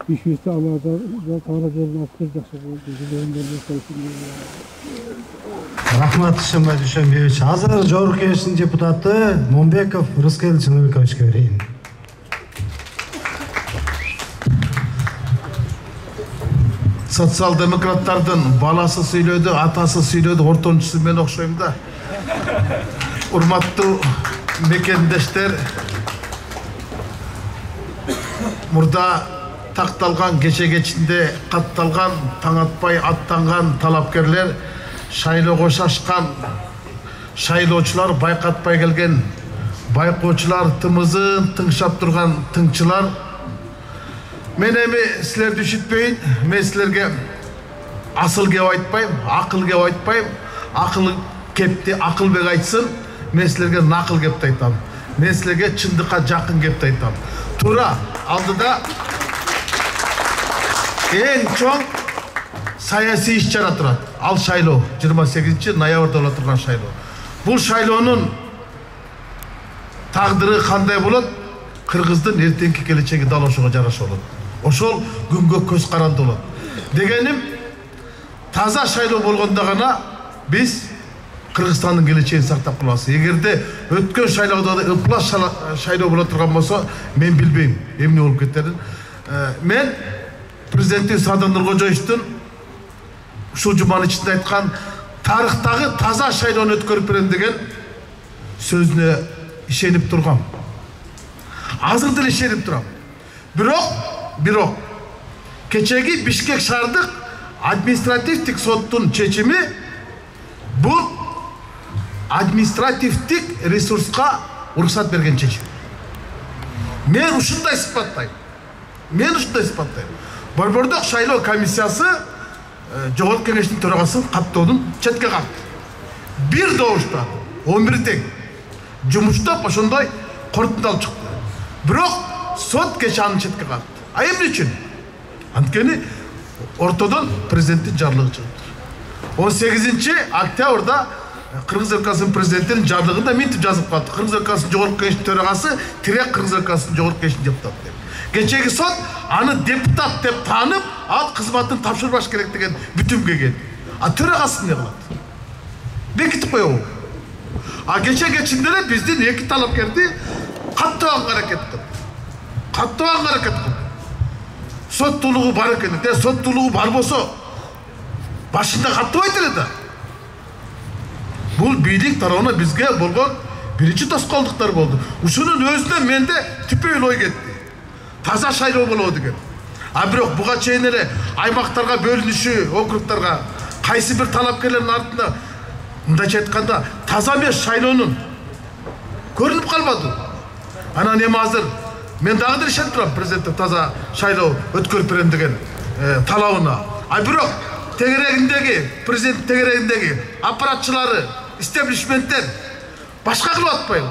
işbirlikte Allah'da Tağrı'nın asker жақсы Рахмат Шамбай Дүйшенбиевич. Азыр Жогорку Кеңештин депутаты Момбеков Рыскел Чыныбековичке берейин. Социал-демократтардын баласы сүйлөдү, атасы сүйлөдү, ортончусу мен окшойм да. Урматтуу мекендештер, мурда такталган кече-кечинде катталган, таң атпай аттанган талапкерлер, шайлоого шашкан шайлоочулар, байкатпай келген байкоочулар, тымызын тыңшап турган тыңчылар. Мен эми силерди үшүтпөйүн, мен силерге асыл кеп айтпайм, акыл кеп айтпайм, акыл кепти акылбек айтсын, мен силерге накыл кепти айтам. Мен силерге чындыкка жакын кепти айтам. Туура алдыда эң чоң саясий иш-чара турат. Ал шайлоо 28-ноябрда боло турган шайлоо. Бул шайлоонун тагдыры кандай болот? Кыргыздын эртеңки келечеги дал ошого жараша болот. Ошол күнгө көз каранды болот. Дегеним, таза шайлоо болгондо гана биз Кыргызстандын келечегин сактап калабыз. Эгерде өткөн шайлоодо да ыплас шайлоо боло турган болсо, мен билбейм эмне болуп кетерин. Мен президенттин Садыр Нуркожоевичтин ушул жуманын ичинде айткан тарыхтагы таза шайлоону өткөрүп берем деген сөзүнө ишенип тургам. Азыр деле ишенип турам. Бирок кечеги Бишкек шаардык административдик соттун чечими бул административдик ресурска уруксат берген чечим. Мен ушундай сыпаттайм. Борбордук шайлоо комиссиясы Жогорку Кеңештин төрагасы каттоодун четке калды. Бир добушта 11 тең жумуштап ошондой корутунду алып чыкты. Бирок сот кече аны четке калды. Эмне үчүн? Анткени ортодон президенттин жарлыгы чыгып. 18 октябрда Кыргыз Республикасынын президентинин жарлыгында мынтип жазып калды. Кыргыз Республикасынын Жогорку Кеңештин төрагасы тирек Кыргыз Республикасынын Жогорку Кеңештин депутаты деп. Кечеги сот аны депутат деп таанып, ал кызматын тапшырбаш керек деген бүтүмгө келди. Төрагасы эмне кылат? Бекитип коебу. Кече-кечинде эле биздин эки талапкерди каттабаганга аракет кылды. Соттуулугу бар экен. Соттуулугу бар болсо башында каттабайт эле да. Бул бийлик тарабына бизге болгон биринчи тоскоолдуктар болду. Ушунун өзүнө менде типейл ой кетти. Таза шайлоо болобу деген. Бирок буга чейин эле аймактарга бөлүнүшү, округтарга кайсы бир талапкерлердин артында мындайча айтканда таза эмес шайлоонун көрүнүп калбады. Анан эми азыр мен дагы деле ишенип турам президенттин таза шайлоо өткөрүп берем деген талабына. Бирок президент тегерегиндеги аппаратчылары, истеблишменттер башка кылып атпайбы?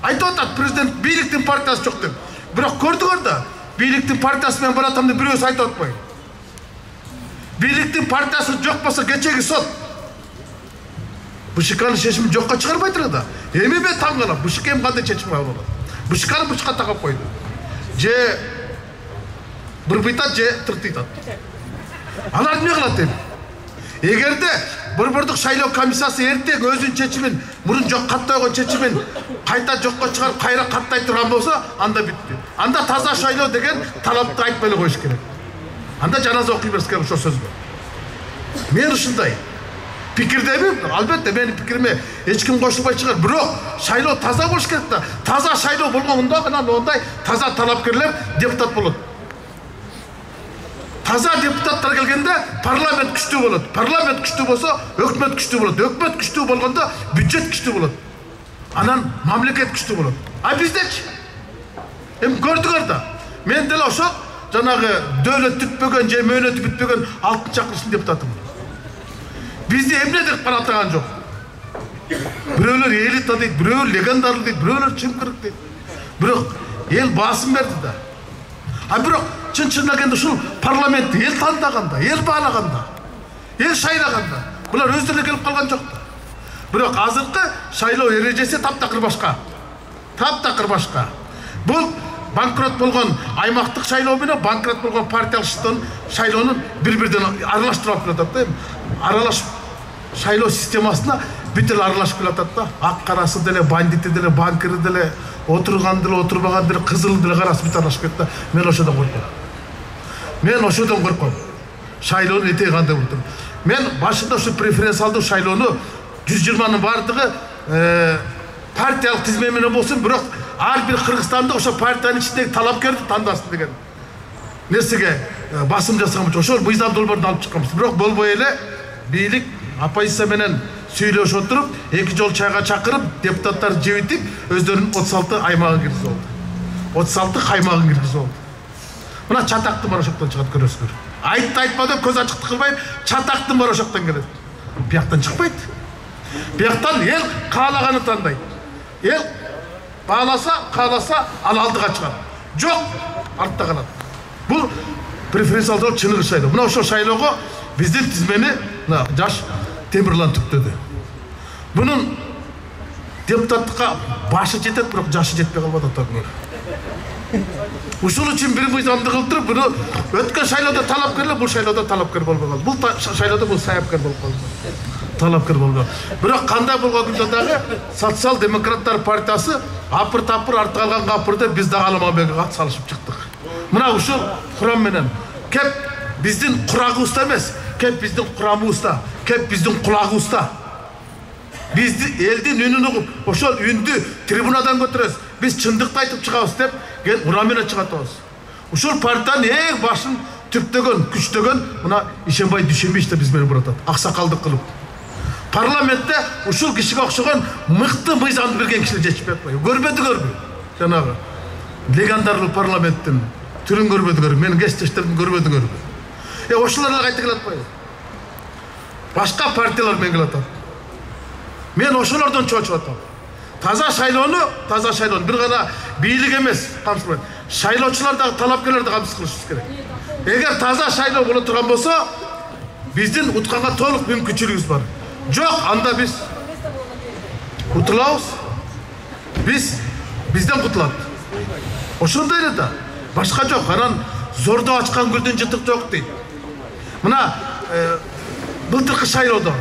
Айтып атат президент бийликтин партиясы жок деп. Бирок көрдүңөр да, бийликтин партиясы менен баратам деп бирөөсү айтып атпайбы? Бийликтин партиясы жок болсо кечеги сот БШКнын чечимин жокко чыгарбайт эле да. Эми мен таң калам, БШК эми кандай чечим кабыл алат? БШКны бычка тагып койду. Же бырбыйтат, же тыртыйтат. Алар эмне кылат эми? Эгерде борбордук шайлоо комиссиясы эртең өзүнүн чечимин, мурун жок каттай койгон чечимин кайта жокко чыгарып, кайра каттай турган болсо, анда бүттү. Анда таза шайлоо деген талапты айтпай эле коюш керек. Анда жаназа окуй бериш керек ошол сөзгө. Мен ушундай пикирдемин, албетте менин пикириме эч ким кошулбай чыгар. Бирок шайлоо таза болуш керек да. Таза шайлоо болгондо гана ондай таза талапкерлер депутат болот. Таза депутаттар келгенде парламент күчтүү болот. Парламент күчтүү болсо, өкмөт күчтүү болот. Өкмөт күчтүү болгондо бюджет күчтүү болот. Анан мамлекет күчтүү болот. Биздечи? Эми көрдүңөр да. Мен деле ошол жанагы дөөлөт түтпөгөн же мөөнөтү бүтпөгөн 6-чакырыштын депутатымын. Бизди эмне деп каратаган жок. Бирөөлөр элита дейт, бирөөлөр легендар дейт, бирөөлөр чымкырык дейт. Бирок эл басым берди да. Бирок чын келгенде ушул парламентти эл тандаганда, эл баалаганда, эл шайлаганда булар өздөрүнө келип калган жок. Бирок азыркы шайлоо эрежеси таптакыр башка. Бул банкрот болгон аймактык шайлоо менен банкрот болгон партиялык шайлоонун бири-бирден аралаштырып келатат да. Аралаш шайлоо системасына бүт эле аралашып келатат да. Ак карасы деле, бандити деле, банкиры деле, отурган деле, отурбаган деле, кызыл деле карасы бүт аралашып кетти. Мен ошодон корком. Мен ошодон корком. Шайлоонун этеги кандай болуп тур. Мен башында ушу преференциалдуу шайлоону 120нын бардыгы партиялык тизме менен болсун, бирок ар бир Кыргызстанда ошо партиянын ичиндеги талапкерди тандасын деген нерсеге басым жасаганбыз. Ошол мыйзам долбоорду алып чыкканбыз. Бирок болбой эле бийлик оппозиция менен сүйлөшүп отуруп, 2 жол чайга чакырып, депутаттар жебитип, өздөрүнүн 36 аймагын киргизип алды. 36 каймагын киргизип алды. Мына чатактын бара ошоктон чыгат, көрөсүңөр. Айтты айтпады, көз ачыктык кылбай, чатактын бара ошоктон келет. Бияктан чыкпайт. Бияктан эл каалаганын тандайт. Эл кааласа ал алдыга чыгат. Жок, артта калат. Бул преференциалдуу чыныгы шайлоо. Мына ошол шайлоого биздин тизмени жаш Темирлан түптөдү. Бунун депутаттыкка башы жетет, бирок жашы жетпей калбады атаңар. Ушул үчүн бир мыйзамды кылдырып, буну өткөн шайлоодо талапкерлер, бул шайлоодо талапкер болбой калды. Бул шайлоодо бул саяпкер болуп калды. Талапкер болгон. Бирок кандай болгондо дагы социал-демократтар партиясы апыр-тапыр артка калган капырда биз дагы Аламанбекке кат салышып чыктык. Мына ушул курам менен кеп биздин курагыбызда эмес, кеп биздин курамыбызда, кеп биздин кулагыбызда. Бизди элдин үнүн угуп, ошол үндү трибунадан көтөрөбүз. Биз чындыкты айтып чыгабыз деп, кел урам менен чыгатабыз. Ушул партиянын эң башын түптөгөн, күчтөгөн мына Ишенбай Дүйшөнбиевич биз менен баратат. Аксакалдык кылып. Парламентте ушул кишиге окшогон мыкты мыйзамды берген кишилер жетишпей атпайбы? Көрбөдүңөрбү? Жанагы легендарлуу парламенттин түрүн көрбөдүңөрбү? Менин кесиптештеримди көрбөдүңөрбү? Ошолор эле кайта келатпайбы? Башка партиялар менен келатат. Мен ошолордон чочуп атам. Таза шайлоону бир гана бийлик эмес, камсызбайт. Шайлоочулар дагы, талапкерлер дагы камсыз кылышыбыз керек. Эгер таза шайлоо боло турган болсо, биздин утканга толук мүмкүнчүлүгүбүз бар. Жок, анда биз утулабыз. Бизден кутулат. Ошондой эле да. Башка жок. Анан зордо ачкан гүлдөн жытык жок дейт. Мына былтыркы шайлоодо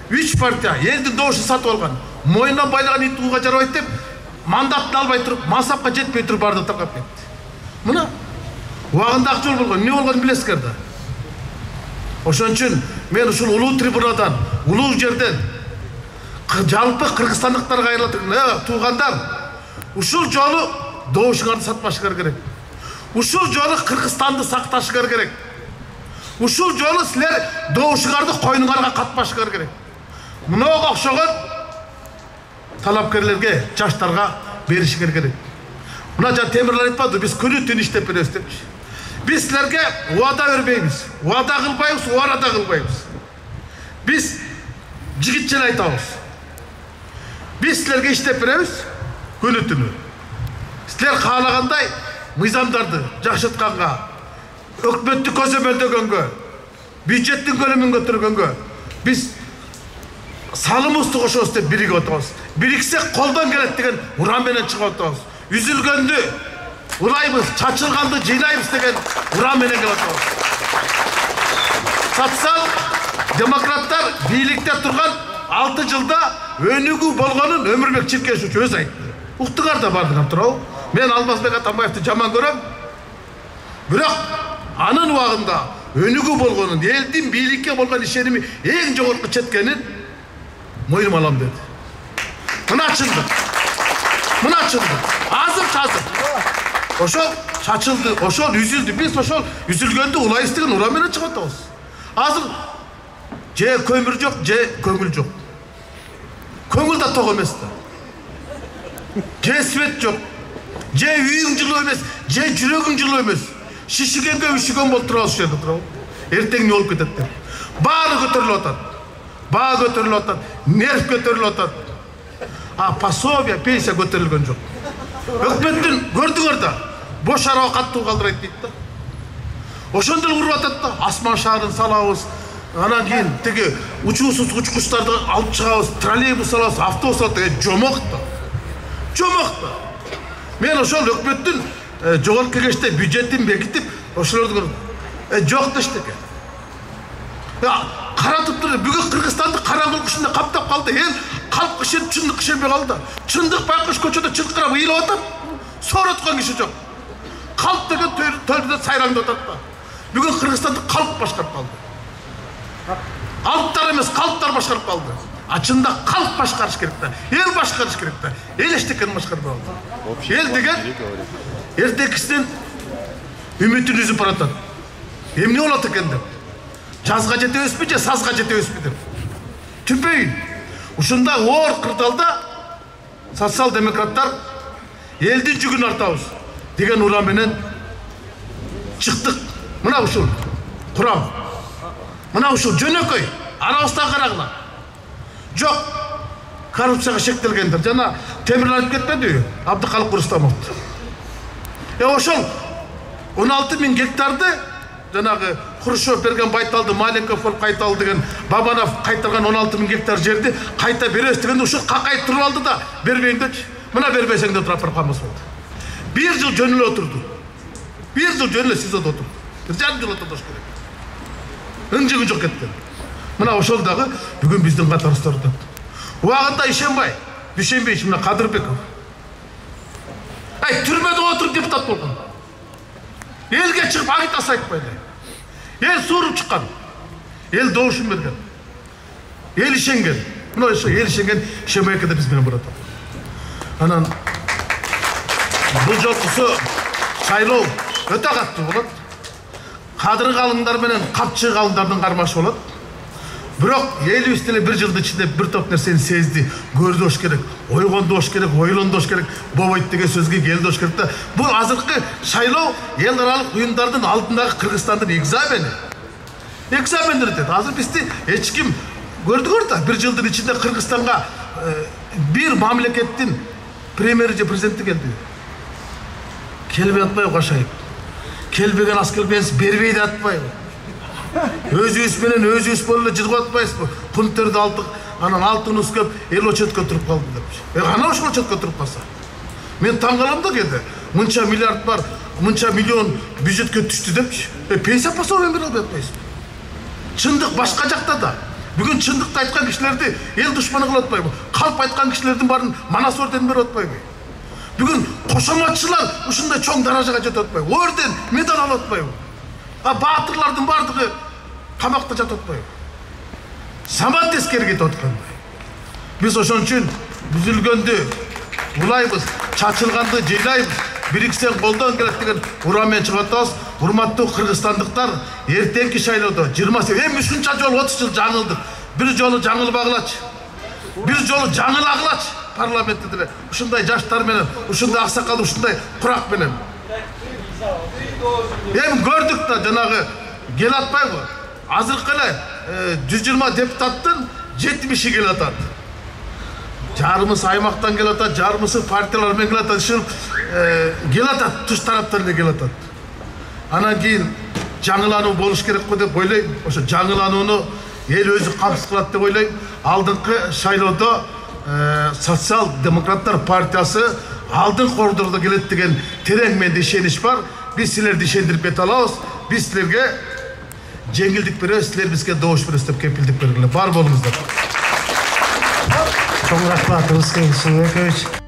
3 партия элдин добушун сатып алган. Мойнунан байлаган ит ууга жарабайт деп, мандатын албай туруп, мансапка жетпей туруп барды таркап кетти. Мына убагында ак жол болгон, эмне болгонун билесиздер да. Ошон үчүн мен ушул улуу трибунадан, улуу жерден жалпы кыргызстандыктарга айрылат, туугандар, ушул жолу добушуңарды сатпашыңар керек. Ушул жолу Кыргызстанды сакташыңар керек. Ушул жолу силер добушуңарды койнуңарга катпашыңар керек. Мынага окшогон талапкерлерге, жаштарга беришиңер керек. Мына жана Темирлан айтпады, биз күнү түн иштеп беребиз депчи. Биз силерге убада бербейбиз, убада кылбайбыз, убада кылбайбыз. Биз жигитче айтабыз. Биз силерге иштеп беребиз күнү түнү. Силер каалагандай мыйзамдарды жакшыртканга, өкмөттү көзөмөлдөгөнгө, бюджеттин көлөмүн көтөргөнгө биз салымыбызды кошобуз деп биригип атабыз. Бириксек колдон келет деген урам менен чыгып атабыз. Үзүлгөндү урайбыз, чачылганды жыйлайбыз деген урам менен келип атабыз. Социал-демократтар бийликте турган 6 жылда өнүгүү болгонун Өмүрбек Чиркешевич өзү айтты. Уктуңар да бардыңар туурабы? Мен Алмазбек Атамбаевди жаман көрөм. Бирок анын убагында өнүгүү болгонун, элдин бийликке болгон ишеними эң жогорку четкенин мойнума алам деди. Мына чындык. Азыр. Ошол чачылды, ошол үзүлдү. Биз ошол үзүлгөндү улайбыз деген урам менен чыгып атабыз. Азыр же көмүр жок, же көңүл жок. Көңүл да ток эмес да. Же свет жок. Же үйүң жылуу эмес, же жүрөгүң жылуу эмес. Шишигенге үшүгөн болуп турабыз ушул жерде турабы. Эртең эмне болуп кетет деп. Баары көтөрүлүп атат. Баа көтөрүлүп атат, нерв көтөрүлүп атат. Пособия, пенсия көтөрүлгөн жок. Өкмөттүн көрдүңөр да, бош араба каттуу калдырайт дейт да. Ошондой уруп атат да, асман шаарын салабыз. Анан кийин тиги учуусуз учкучтарды алып чыгабыз, троллейбус алабыз, автобус алабыз деген жомок да. Мен ошол өкмөттүн жогорку кеңеште бюджеттин бекитип ошолорду жок дешти экен. Каратып туруп бүгүн Кыргызстанды караңгылык ичинде каптап калды. Эл калк ишенип чындык ишенбей калды. Чындык байкуш көчөдө чылкырап ыйлап атат. Сооруткан киши жок. Калк деген төрдө сайраңдап атат да. Бүгүн Кыргызстанды калк башкарып калды. Алыптар эмес, калктар башкарып калды. Ачында калк башкарыш керек да. Эл башкарыш керек да. Эл эчтекени башкарып калды. Эл деген эртекисинен үмүтүн үзүп баратат. Эмне болот экен деп. Жазга жетебизби же сазга жетебизби деп. Түпөйүн. Ушунда оор кырдаалда социал-демократтар элдин жүгүн артабыз деген урам менен чыктык. Мына ушул курам. Мына ушул жөнөкөй арабыздан карагыла. Жок. Коррупцияга шектелгендер. Жана Темирлан айтып кетпедиби? Абдыкалык Рустамов. Ошол 16.000 гектарды жанагы Хрущев берген байталды Маленков болуп кайталды деген Бабанов кайтарган 16.000 гектар жерди кайта беребиз дегенде ушул какайып туруп алды да бербейм дечи. Мына бербесең деп туруп камыз болду. 1 жыл жөн эле отурду. 1 жыл жөн эле СИЗОдо отурду. 1 жарым жыл отурдуш керек. Ыңжыгы жок кетти. Мына ошол дагы бүгүн биздин катарыбызда отурат. Убагында Ишенбай, Дүйшенбеевич, мына Кадырбеков. Түрмөдө отуруп депутат болгон. Элге чыгып агитация айтпайды. Эл сууруп чыккан. Эл добушун берген. Эл ишенген. Мына ошо эл ишенген Ишенбайга да биз менен барат. Анан бул жолкусу шайлоо өтө катуу болот. Кадыр калыңдар менен капчы калыңдардын кармашы болот. Бирок элибиз деле 1 жылдын ичинде бир топ нерсени сезди, көрдөш керек, ойгондош керек, ойлондош керек, болбойт деген сөзгө келдош керек да. Бул азыркы шайлоо эл аралык уюмдардын алдындагы Кыргызстандын экзамени. Экзамендер дейт. Азыр бизди эч ким көрдүңөр да 1 жылдын ичинде Кыргызстанга бир мамлекеттин премьери же президенти келди. Келбей атпайбы кашайып. Келбеген аскербенс бербей да атпайбы. Өзүбүз менен өзүбүз болуп эле жыргап атпайбызбы? Пункттерди алдык, анан алтыныбыз көп, эл очеткө туруп калды деп. Кана ошол очеткө туруп калса? Мен таң калам да кээде. Мынча миллиард бар, мынча миллион бюджетке түштү депчи. Пенсия пособиен бере албай атпайбызбы? Чындык башка жакта да. Бүгүн чындыкты айткан кишилерди эл душманы кылып атпайбы? Калп айткан кишилердин баарын манас орден берип атпайбы? Бүгүн кошоматчылар ушундай чоң даражага жетип атпайбы? Орден, медаль алып атпайбы? Баатырлардын бардыгы камакта жатып атпайбы? Самат тескери кетип аткандай. Биз ошон үчүн бүзүлгөндү улайбыз, чачылганды жыйлайбыз, бириксең колдон келет деген ураммен чыгып атабыз. Урматтуу кыргызстандыктар, эртеңки шайлоодо 23 жолу 30 жыл жаңылдык. Бир жолу жаңылбагылачы. Бир жолу жаңылагылачы парламентте деле. Ушундай жаштар менен, ушундай аксакал, ушундай курак менен. Көрдүк да жанагы кел атпайбы? Азыркы эле 120 депутаттын 70-и кел атат. Жарымысы аймактан кел атат, жарымысы партиялар менен кел атат. Ушул кел атат, туш тараптан эле кел атат. Анан кийин жаңылануу болуш керек го деп ойлойм. Ошо жаңыланууну эл өзү камсыз кылат деп ойлойм. Алдыңкы шайлоодо социал-демократтар партиясы алдын кордордо келет деген терең менде ишенич бар. Биз силерди ишендирип кете алабыз. Биз силерге жеңилдик беребиз, силер бизге добуш бересиз деп кепилдик бергиле. Бар болуңуздар. Чоң рахмат, Рыскел Сулейкович.